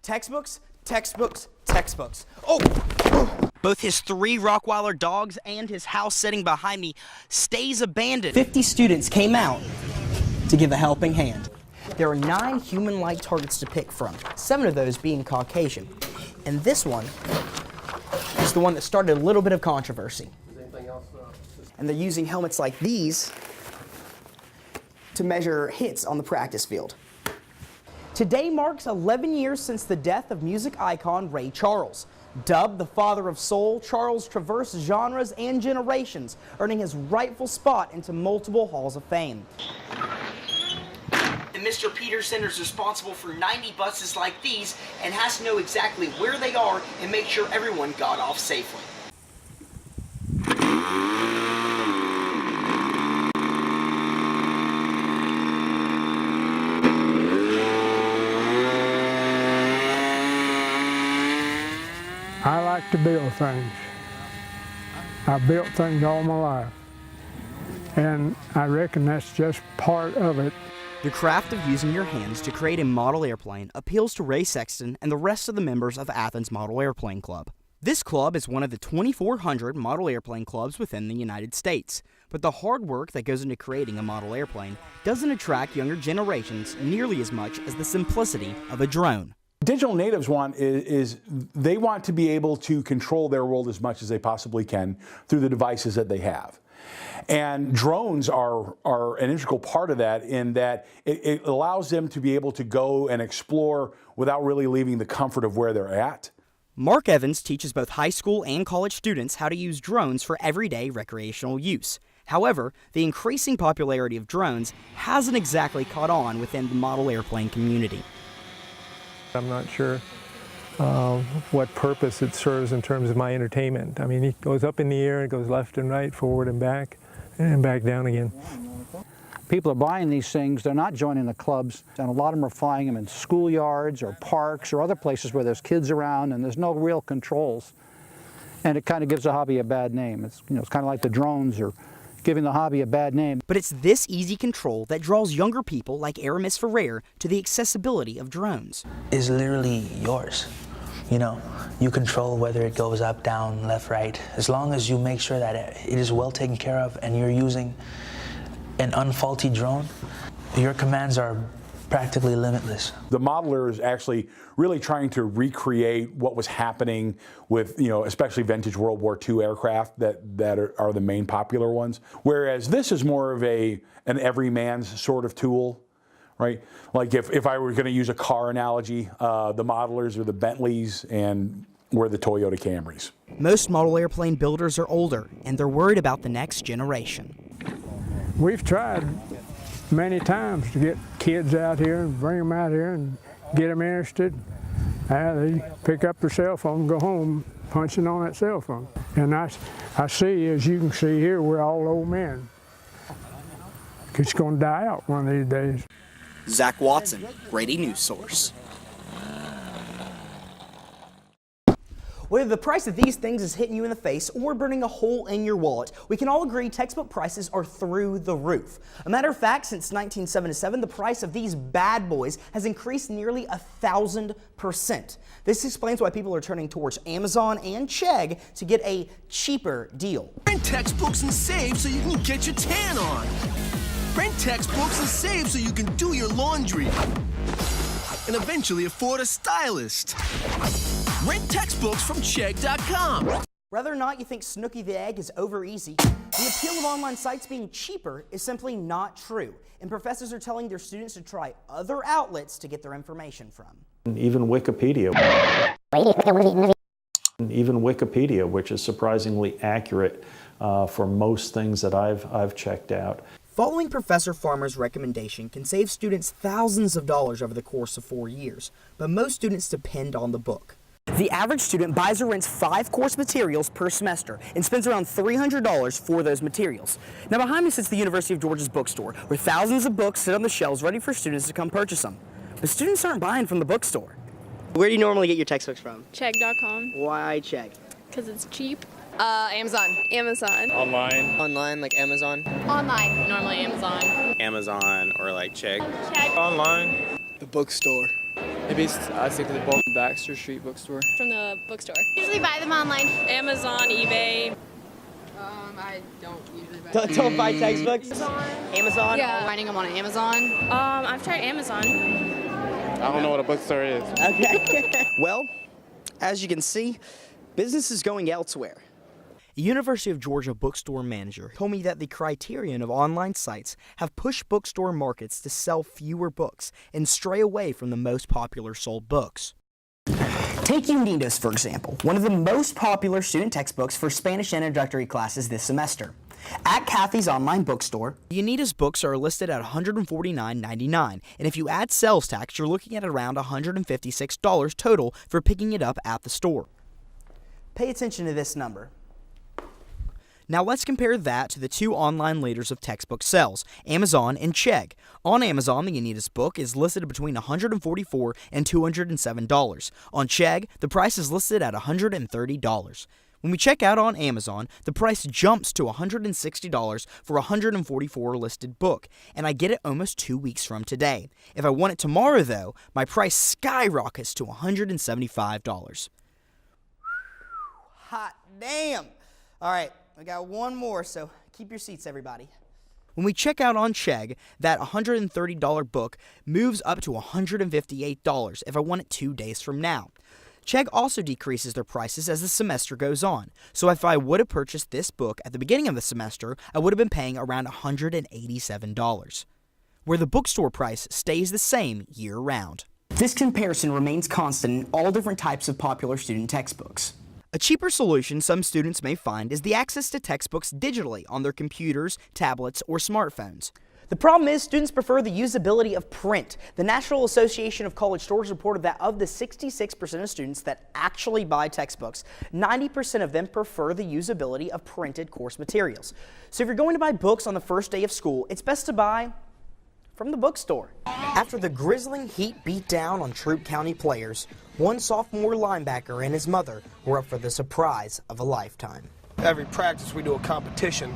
Textbooks, textbooks, textbooks. Oh! Both his 3 Rottweiler dogs and his house sitting behind me stays abandoned. 50 students came out to give a helping hand. There are 9 human-like targets to pick from, 7 of those being Caucasian. And this one is the one that started a little bit of controversy. And they're using helmets like these to measure hits on the practice field. Today marks 11 years since the death of music icon Ray Charles. Dubbed the father of soul, Charles traversed genres and generations, earning his rightful spot into multiple halls of fame. And Mr. Peterson is responsible for 90 buses like these and has to know exactly where they are and make sure everyone got off safely. I like to build things. I've built things all my life, and I reckon that's just part of it. The craft of using your hands to create a model airplane appeals to Ray Sexton and the rest of the members of Athens Model Airplane Club. This club is one of the 2,400 model airplane clubs within the United States, but the hard work that goes into creating a model airplane doesn't attract younger generations nearly as much as the simplicity of a drone. Digital natives want they want to be able to control their world as much as they possibly can through the devices that they have. And drones are an integral part of that, in that it allows them to be able to go and explore without really leaving the comfort of where they're at. Mark Evans teaches both high school and college students how to use drones for everyday recreational use. However, the increasing popularity of drones hasn't exactly caught on within the model airplane community. I'm not sure what purpose it serves in terms of my entertainment. I mean, it goes up in the air, it goes left and right, forward and back down again. People are buying these things, they're not joining the clubs, and a lot of them are flying them in schoolyards or parks or other places where there's kids around and there's no real controls. And it kind of gives the hobby a bad name. It's kind of like the drones or giving the hobby a bad name. But it's this easy control that draws younger people like Aramis Ferrer to the accessibility of drones. It's literally yours. You control whether it goes up, down, left, right. As long as you make sure that it is well taken care of and you're using an unfaulty drone, your commands are practically limitless. The modeler is actually really trying to recreate what was happening with, especially vintage World War II aircraft that are the main popular ones. Whereas this is more of an everyman's sort of tool, right? Like if I were going to use a car analogy, the modelers are the Bentleys and we're the Toyota Camrys. Most model airplane builders are older and they're worried about the next generation. We've tried many times to get kids out here and bring them out here and get them interested. They pick up their cell phone and go home punching on that cell phone. And I see, as you can see here, we're all old men. It's going to die out one of these days. Zach Watson, Grady News Source. Whether the price of these things is hitting you in the face or burning a hole in your wallet, we can all agree textbook prices are through the roof. A matter of fact, since 1977, the price of these bad boys has increased nearly 1,000%. This explains why people are turning towards Amazon and Chegg to get a cheaper deal. Print textbooks and save so you can get your tan on. Print textbooks and save so you can do your laundry. And eventually afford a stylist. Rent textbooks from Chegg.com. Whether or not you think Snooki the Egg is over easy, the appeal of online sites being cheaper is simply not true, and professors are telling their students to try other outlets to get their information from. Even Wikipedia, which is surprisingly accurate for most things that I've checked out. Following Professor Farmer's recommendation can save students thousands of dollars over the course of 4 years, but most students depend on the book. The average student buys or rents 5 course materials per semester and spends around $300 for those materials. Now behind me sits the University of Georgia's bookstore, where thousands of books sit on the shelves ready for students to come purchase them. But students aren't buying from the bookstore. Where do you normally get your textbooks from? Chegg.com. Why Chegg? Because it's cheap. Amazon. Amazon. Online. Online, like Amazon. Online. Normally Amazon. Amazon or like Chegg. Chegg. Online. The bookstore. Maybe I think of the Bolton Baxter Street bookstore. From the bookstore. Usually buy them online. Amazon, eBay. I don't usually buy Don't buy textbooks? Amazon? Yeah, finding them on Amazon. I've tried Amazon. I don't know what a bookstore is. Okay. Well, as you can see, business is going elsewhere. A University of Georgia bookstore manager told me that the criterion of online sites have pushed bookstore markets to sell fewer books and stray away from the most popular sold books. Take Unidos, for example, one of the most popular student textbooks for Spanish introductory classes this semester. At Kathy's online bookstore, Unidos books are listed at $149.99, and if you add sales tax, you're looking at around $156 total for picking it up at the store. Pay attention to this number. Now let's compare that to the two online leaders of textbook sales, Amazon and Chegg. On Amazon, the Unitas book is listed between $144 and $207. On Chegg, the price is listed at $130. When we check out on Amazon, the price jumps to $160 for a $144 listed book, and I get it almost 2 weeks from today. If I want it tomorrow, though, my price skyrockets to $175. Hot damn! All right. I got one more, so keep your seats, everybody. When we check out on Chegg, that $130 book moves up to $158 if I want it 2 days from now. Chegg also decreases their prices as the semester goes on, so if I would have purchased this book at the beginning of the semester, I would have been paying around $187, where the bookstore price stays the same year-round. This comparison remains constant in all different types of popular student textbooks. A cheaper solution some students may find is the access to textbooks digitally on their computers, tablets, or smartphones. The problem is students prefer the usability of print. The National Association of College Stores reported that of the 66% of students that actually buy textbooks, 90% of them prefer the usability of printed course materials. So if you're going to buy books on the first day of school, it's best to buy from the bookstore. After the grizzling heat beat down on Troup County players, one sophomore linebacker and his mother were up for the surprise of a lifetime. Every practice we do a competition,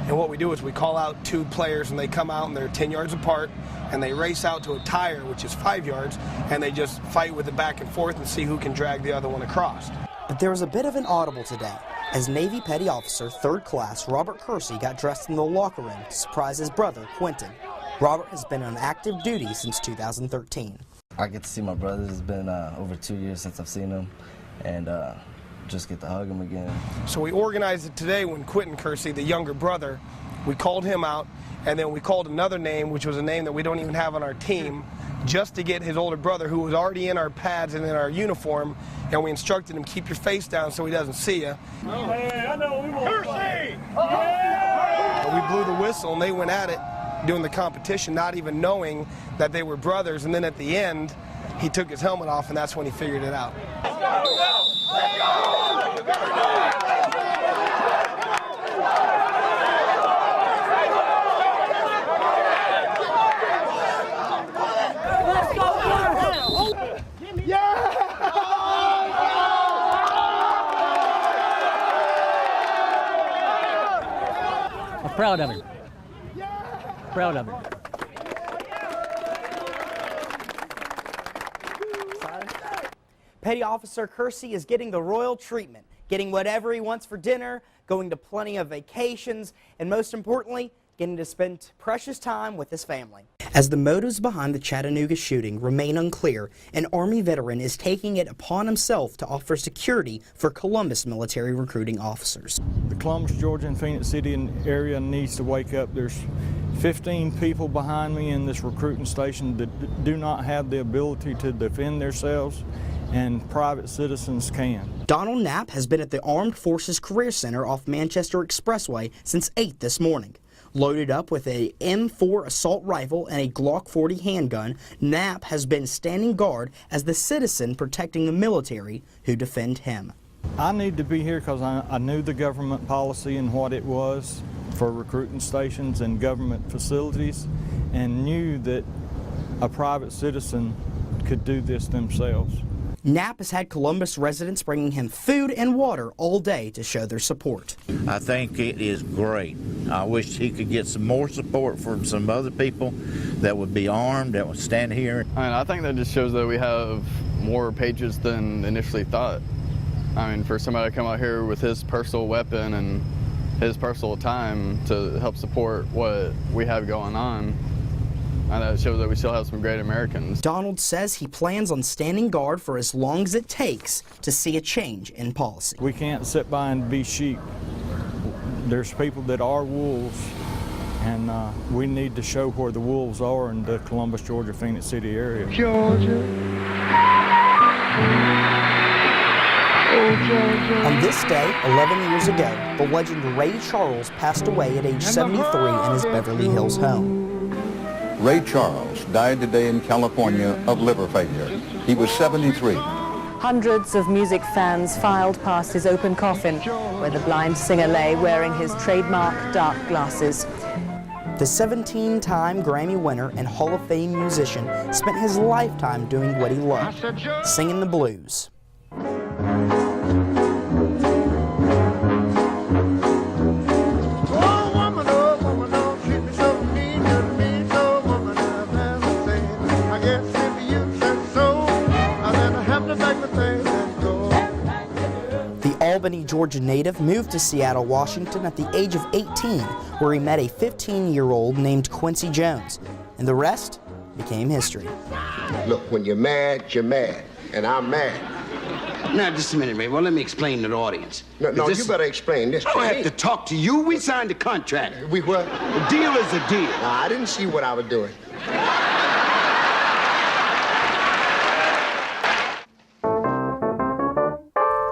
and what we do is we call out two players and they come out and they're 10 yards apart and they race out to a tire, which is 5 yards, and they just fight with it back and forth and see who can drag the other one across. But there was a bit of an audible today as Navy Petty Officer 3rd Class Robert Kersey got dressed in the locker room to surprise his brother, Quentin. Robert has been on active duty since 2013. I get to see my brother. It's been over 2 years since I've seen him, and just get to hug him again. So we organized it today when Quentin Kersey, the younger brother, we called him out, and then we called another name, which was a name that we don't even have on our team, just to get his older brother, who was already in our pads and in our uniform, and we instructed him, keep your face down so he doesn't see you. Hey, I know we want Kersey! We blew the whistle, and they went at it, doing the competition, not even knowing that they were brothers, and then at the end, he took his helmet off, and that's when he figured it out. I'm proud of him. Proud of him. Petty Officer Kersey is getting the royal treatment, getting whatever he wants for dinner, going to plenty of vacations, and most importantly, getting to spend precious time with his family. As the motives behind the Chattanooga shooting remain unclear, an Army veteran is taking it upon himself to offer security for Columbus military recruiting officers. The Columbus, Georgia and Phoenix City area needs to wake up. There's 15 people behind me in this recruiting station that do not have the ability to defend themselves, and private citizens can. Donald Knapp has been at the Armed Forces Career Center off Manchester Expressway since 8 this morning. Loaded up with a M4 assault rifle and a Glock 40 handgun, Knapp has been standing guard as the citizen protecting the military who defend him. I need to be here because I knew the government policy and what it was for recruiting stations and government facilities, and knew that a private citizen could do this themselves. Knapp has had Columbus residents bringing him food and water all day to show their support. I think it is great. I wish he could get some more support from some other people that would be armed, that would stand here. I think that just shows that we have more patriots than initially thought. I mean, for somebody to come out here with his personal weapon and his personal time to help support what we have going on, and that shows that we still have some great Americans. Donald says he plans on standing guard for as long as it takes to see a change in policy. We can't sit by and be sheep. There's people that are wolves, and we need to show where the wolves are in the Columbus, Georgia, Phoenix City area. Georgia. On this day, 11 years ago, the legend Ray Charles passed away at age 73 in his Beverly Hills home. Ray Charles died today in California of liver failure. He was 73. Hundreds of music fans filed past his open coffin, where the blind singer lay wearing his trademark dark glasses. The 17-time Grammy winner and Hall of Fame musician spent his lifetime doing what he loved, singing the blues. The Albany, Georgia native moved to Seattle, Washington at the age of 18, where he met a 15-year-old named Quincy Jones, and the rest became history. Look, when you're mad, and I'm mad. Now, just a minute, Ray. Well, let me explain to the audience. No, you better explain this to me. I don't have to talk to you. We signed a contract. We what? A deal is a deal. No, I didn't see what I was doing.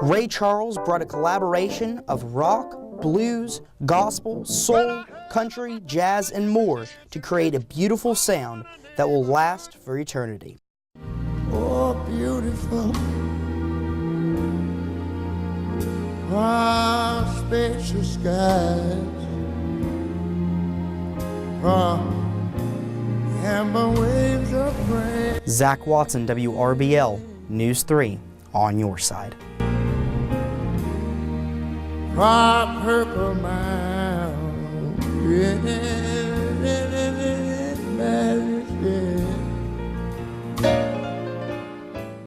Ray Charles brought a collaboration of rock, blues, gospel, soul, country, jazz, and more to create a beautiful sound that will last for eternity. Oh, beautiful. From spacious skies, from amber waves of rain. Zach Watson, WRBL, News 3, on your side. From purple mine.